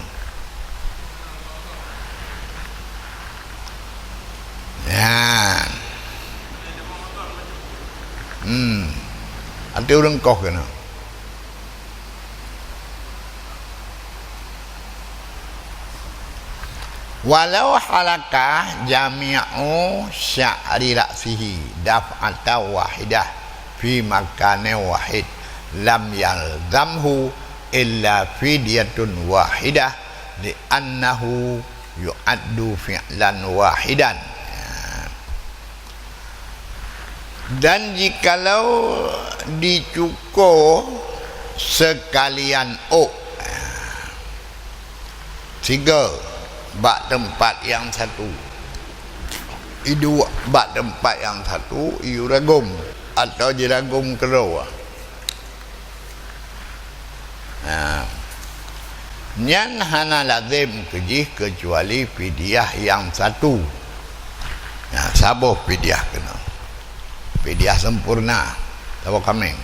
Atuh urang koh kena. Walau halakah jami'u sya'ri ra'sihi daf'ata wahidah fi makane wahid lam yalzamhu illa fidyatun wahidah li'annahu yu'addu fi'lan wahidan. Dan jikalau dicukur sekalian tiga bak tempat yang satu, dua bak tempat yang satu iu ragum atau diragum kedua. Nyan hana lazim kejih kecuali fidyah yang satu. Sabuh fidyah kena, fidyah sempurna, sabuh kameng.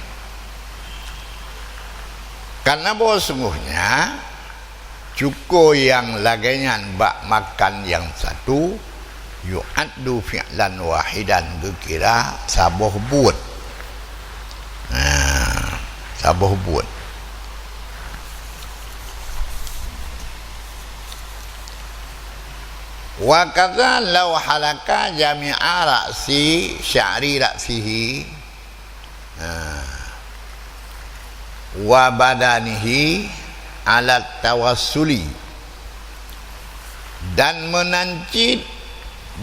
Karena bahawa sungguhnya cukur yang laganyan bak makan yang satu yu'addu fi'lan wahidan, kira sabuh buat. Sabuh buat. Wa kadza law halaka jami'a ra'si sya'ri ra'sihi wa badanihi ala tawassuli, dan menancit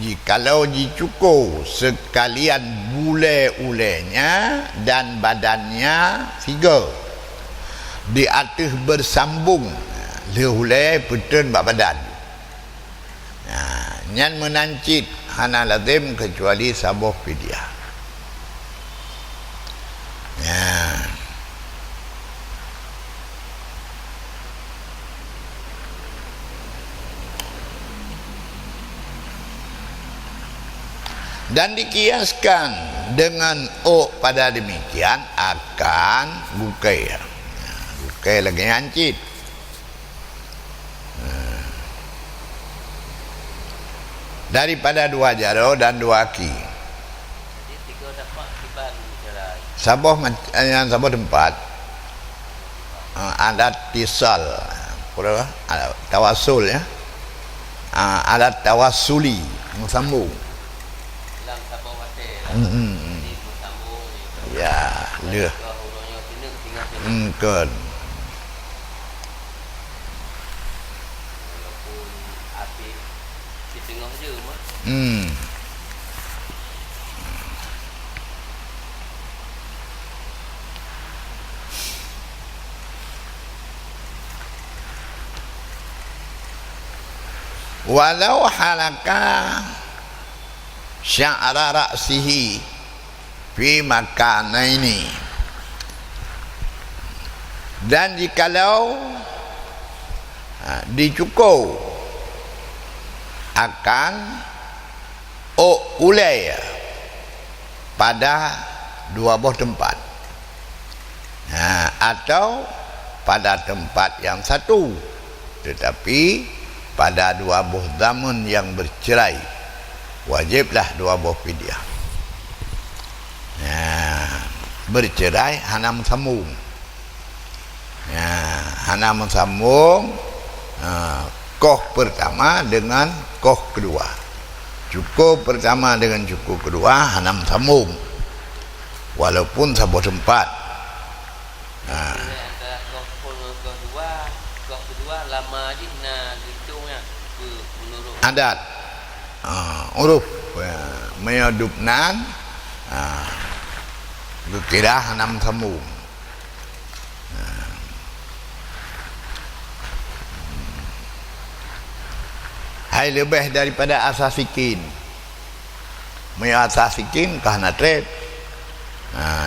jikalau dicukur sekalian bule-ulenya dan badannya tiga di atas bersambung le-ule petun bak badan. Nyan menancit hana lazim kecuali sabuh fidyah. Dan dikiaskan dengan pada demikian akan bukai. Bukai lagi hancit. Daripada dua jaro dan dua kaki. Sabuh yang sabuh tempat alat tisal, tawasul ya. Alat tawasuli sambung. Ya, leh. Kan. Walau halaka sya'ra ra'sihi fi makanaini, dan jikalau dicukur akan ulai pada dua buah tempat, atau pada tempat yang satu tetapi pada dua buah zaman yang bercerai, wajiblah dua buah fidyah. Bercerai hanam sambung. Hanam sambung koh pertama dengan koh kedua. Cukur pertama dengan cukur kedua hanam sambung, walaupun sabuh tempat. Koh kedua lama je nak hitungnya menurut adat uruf menyadupnan kira hanam sambung. Hai lebih daripada asas sikin. Asas sikin kahana trade.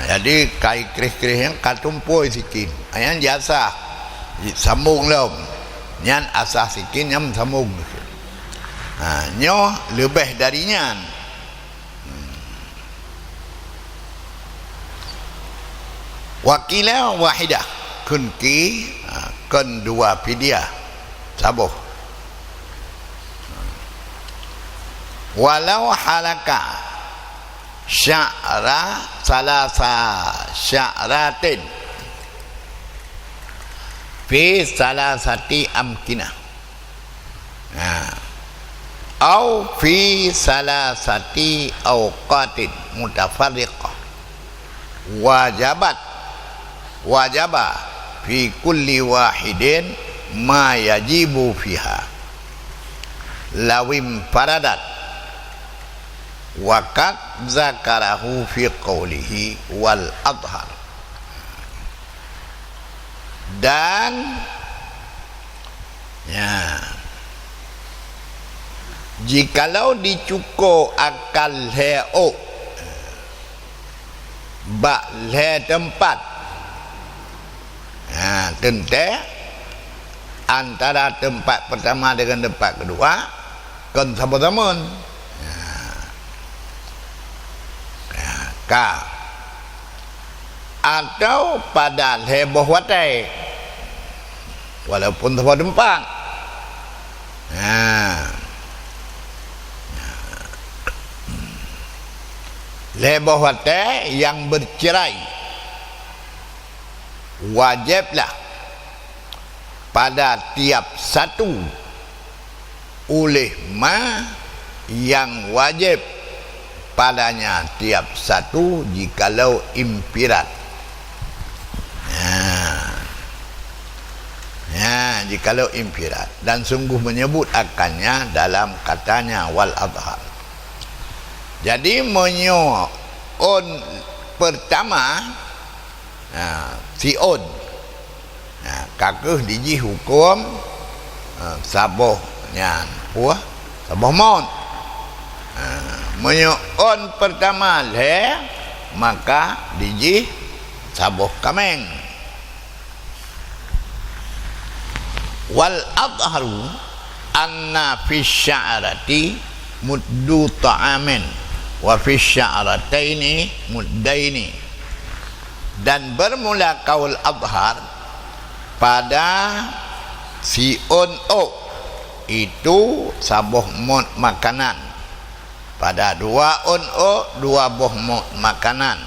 Jadi kai kerih-kerih yang katumpoi sikin. Ayan jasa sambung lom. Nyan asas sikin yang sambung. Nyo lebih darinya. Wakilah wahidah kunki kun dua fidyah sabuh. Walau halaka sya'ra salasa sya'ratin fi salasati amkinah au fi salasati awqatin mutafarriqah wajaba fi kulli wahidin ma yajibu fiha lawim faradat waqad zakarahu fi qawlihi wal adhar. Dan ya, jikalau dicukur akal leo bak le tempat tentang antara tempat pertama dengan tempat kedua kan sama-sama atau pada heboh watai walaupun tempat tempat heboh watai yang bercerai wajiblah pada tiap satu oleh yang wajib padanya tiap satu jikalau impirat. Jikalau impirat, dan sungguh menyebut akannya dalam katanya wal adhar. Jadi on pertama si on kakeh diji hukum sabohnya puah saboh mon on pertama le maka diji saboh kameng. Wal adharu anna fi sya'rati muddu ta'amin wa fi sya'rataini muddaini. Dan bermula kaul adhar pada si on o itu saboh mod makanan, pada dua on o dua boh mod makanan.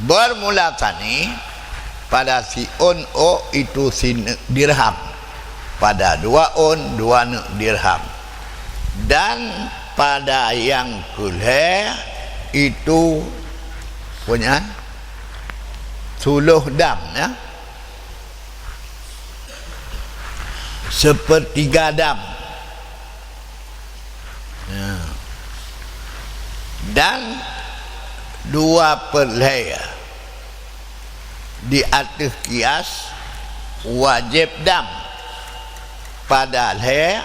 Bermula tani pada si on o itu si dirham, pada dua on dua dirham, dan pada yang kulhe itu punya suluh dam ya, sepertiga dam ya. Dan 2/2 di atas kias wajib dam pada le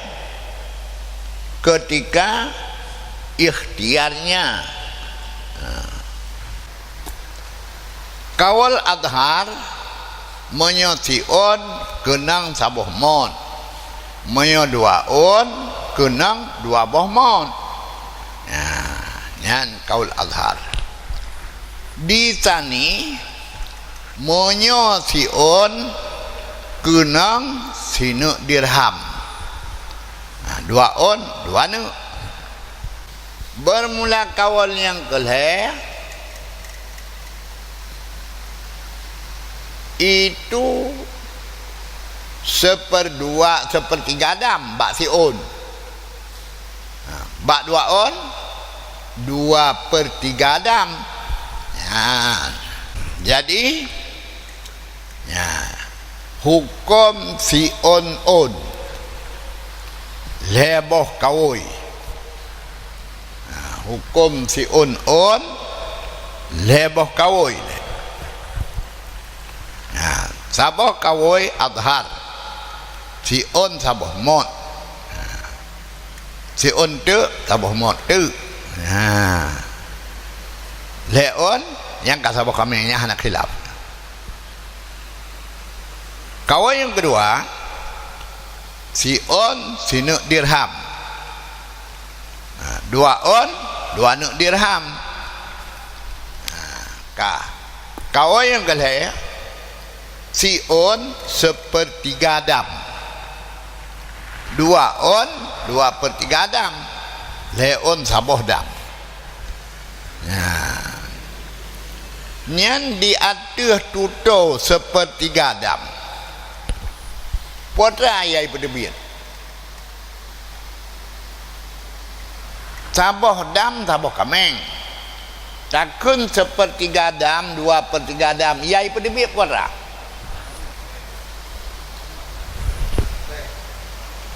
ketika ikhtiarnya. Kawal adhar menyotion kenang saboh mon, menyo dua on kenang dua boh mon. Nyan kawal adhar di tani monyo si on kenang sinu dirham, dua on dua nu. Bermula kawal yang keleh itu 1/2/3 dam bak si on, bak dua on 2/3 dam. Jadi hukum si on leboh kawoi, hukum si on leboh kawoi. Saboh kawoi adhar, si on saboh mod, si on tu saboh mod tu. Leon yang kasaboh kamengnya anak khilaf. Kawai yang kedua si on si nuk dirham, dua on dua nuk dirham. Kawai yang kelih si on 1/3 dam, dua on 2/3 dam, leon saboh dam. Nyan di atas tuto 1/3 dam potra ayai pedebit saboh dam saboh kameng, takun sepertiga dam, 2/3 dam, iai pada biak kuara.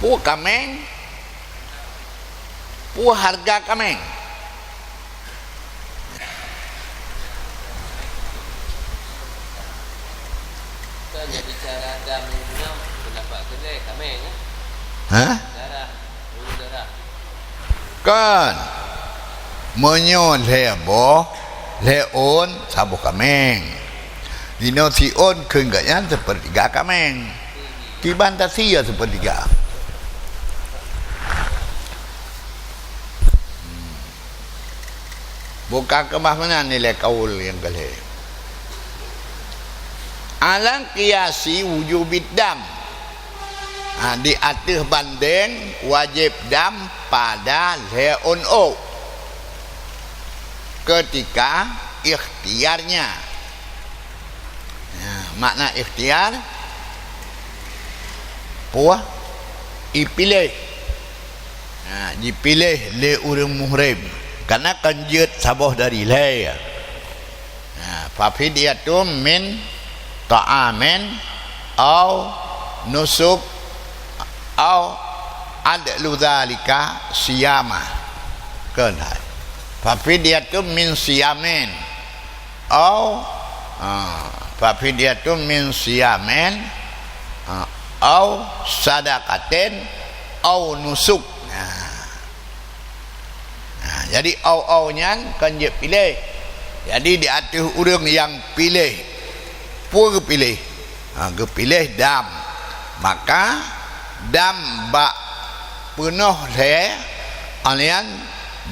Pu kameng, pu harga kameng. Kan dia bicara dam minum pendapat kedai kameng kan? Hah? Darah, bulu darah. Kan menyon lebo leon sabu kameng. Dino si on keenggatnya sepertiga kameng. Kiban tasia sepertiga. Bukan kemah mana nilai kaul yang kali. Alang kiasi wujubid dam. Di atas banding wajib dam pada leon o. Ketika ikhtiarnya. Makna ikhtiar puah dipilih. Dipilih le urang muhrim. Karena kanjut saboh dari lay. Fafidiyatum min ta'amin au nusuk au adlu dzalika siyama. Kan. Fafidiyatum min siyamin au fafidiyatum min siyamin au sadaqatin au nusuk. Jadi au-au-nya kan dia pilih. Jadi di atas orang yang pilih pun pilih. Pilih dam. Maka dam bak penuh le alian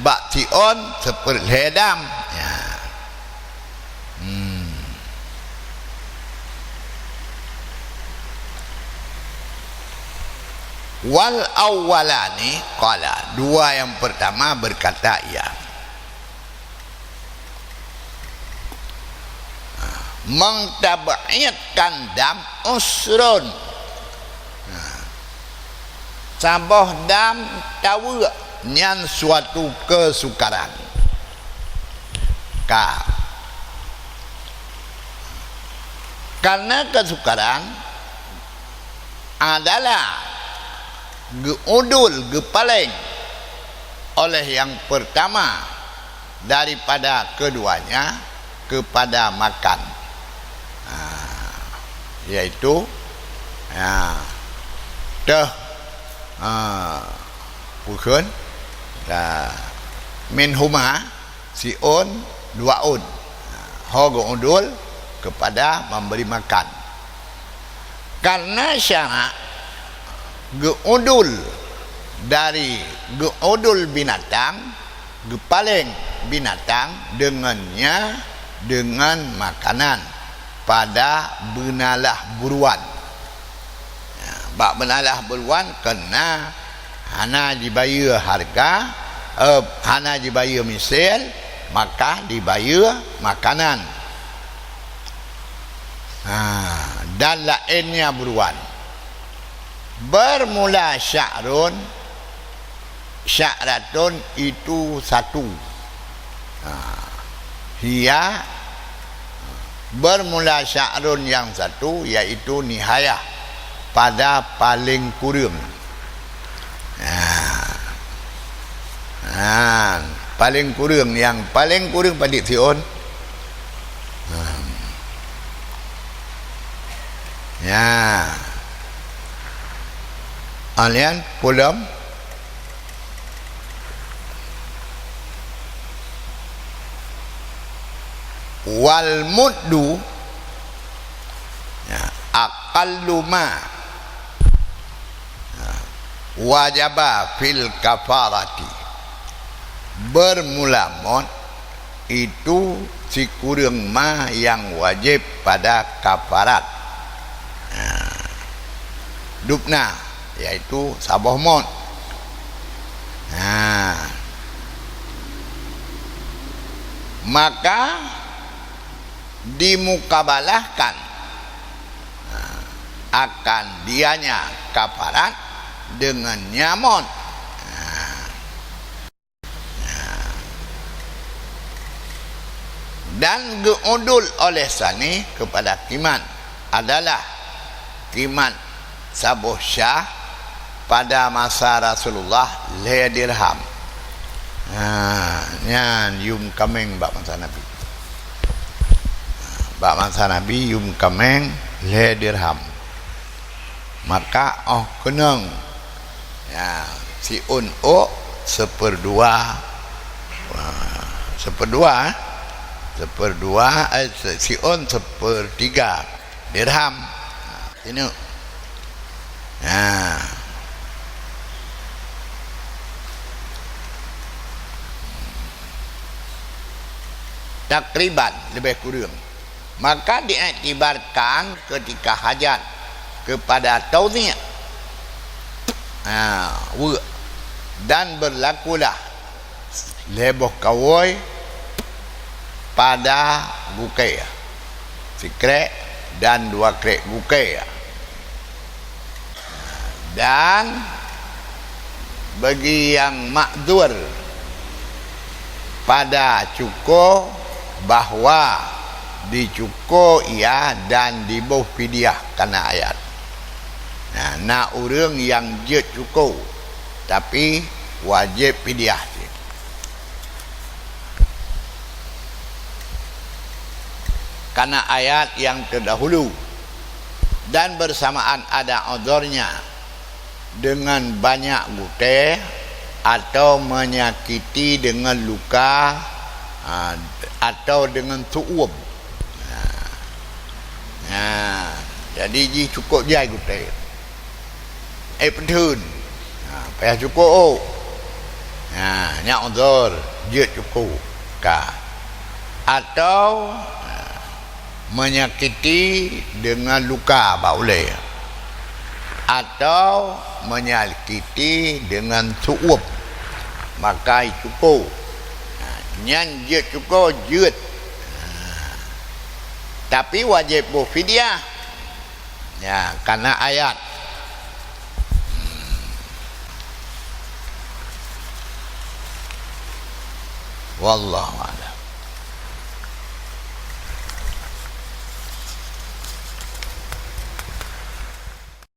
bak tion seperti le dam. Wal awwalani qala, dua yang pertama berkata ya. Mengtabaiyatkan dam usrun. Saboh dam tahu nyan suatu kesukaran. Karena kesukaran adalah geudul, gepaling oleh yang pertama daripada keduanya kepada makan, yaitu bukan min huma siun duaun, ho geudul kepada memberi makan. Karena syarat geudul dari geudul binatang, gepaling binatang dengannya dengan makanan pada benalah buruan. Bak benalah buruan kena hana dibayar harga, hana dibayar misal, maka dibayar makanan. Dan lainnya buruan. Bermula sya'ratun itu satu. Hia bermula sya'run yang satu, yaitu nihayah pada paling kurang. Paling kurang, yang paling kurang pada tion. Alian pulam wal muddu aqallu ma wajaba fil kafarati. Bermula mod itu si kurang ma yang wajib pada kafarat. Dupna yaitu saboh mod. Maka dimukabalahkan akan dianya kafarat dengan nyamon. Dan geundul oleh sani kepada kimat adalah kimat sabuh syah pada masa Rasulullah le dirham. Nyan yum kameng bak masa Nabi. Bak masa Nabi yum kameng le dirham. Maka kenang ya si o seperdua si on sepertiga dirham. Ini takriban lebih kurang. Maka diiktibarkan ketika hajat kepada tauziah dan berlakulah leboh kawoi pada bukai si krek dan 2 krek bukai. Dan bagi yang makzur pada cukup bahwa dicukup ia dan dibuh fidyah karena ayat. Nak orang yang je cukup tapi wajib fidyah. Karena ayat yang terdahulu dan bersamaan ada udhurnya dengan banyak guteh atau menyakiti dengan luka atau dengan tu'ub. Jadi ji cukup jai guteh. Pentun. Payah cukup. Nyak udhur je cukup. Atau menyakiti dengan luka boleh, atau menyakiti dengan su'ub, maka cukup. Nyan je cukup jut, tapi wajib berfidyah ya karena ayat. Wallahu a'lam.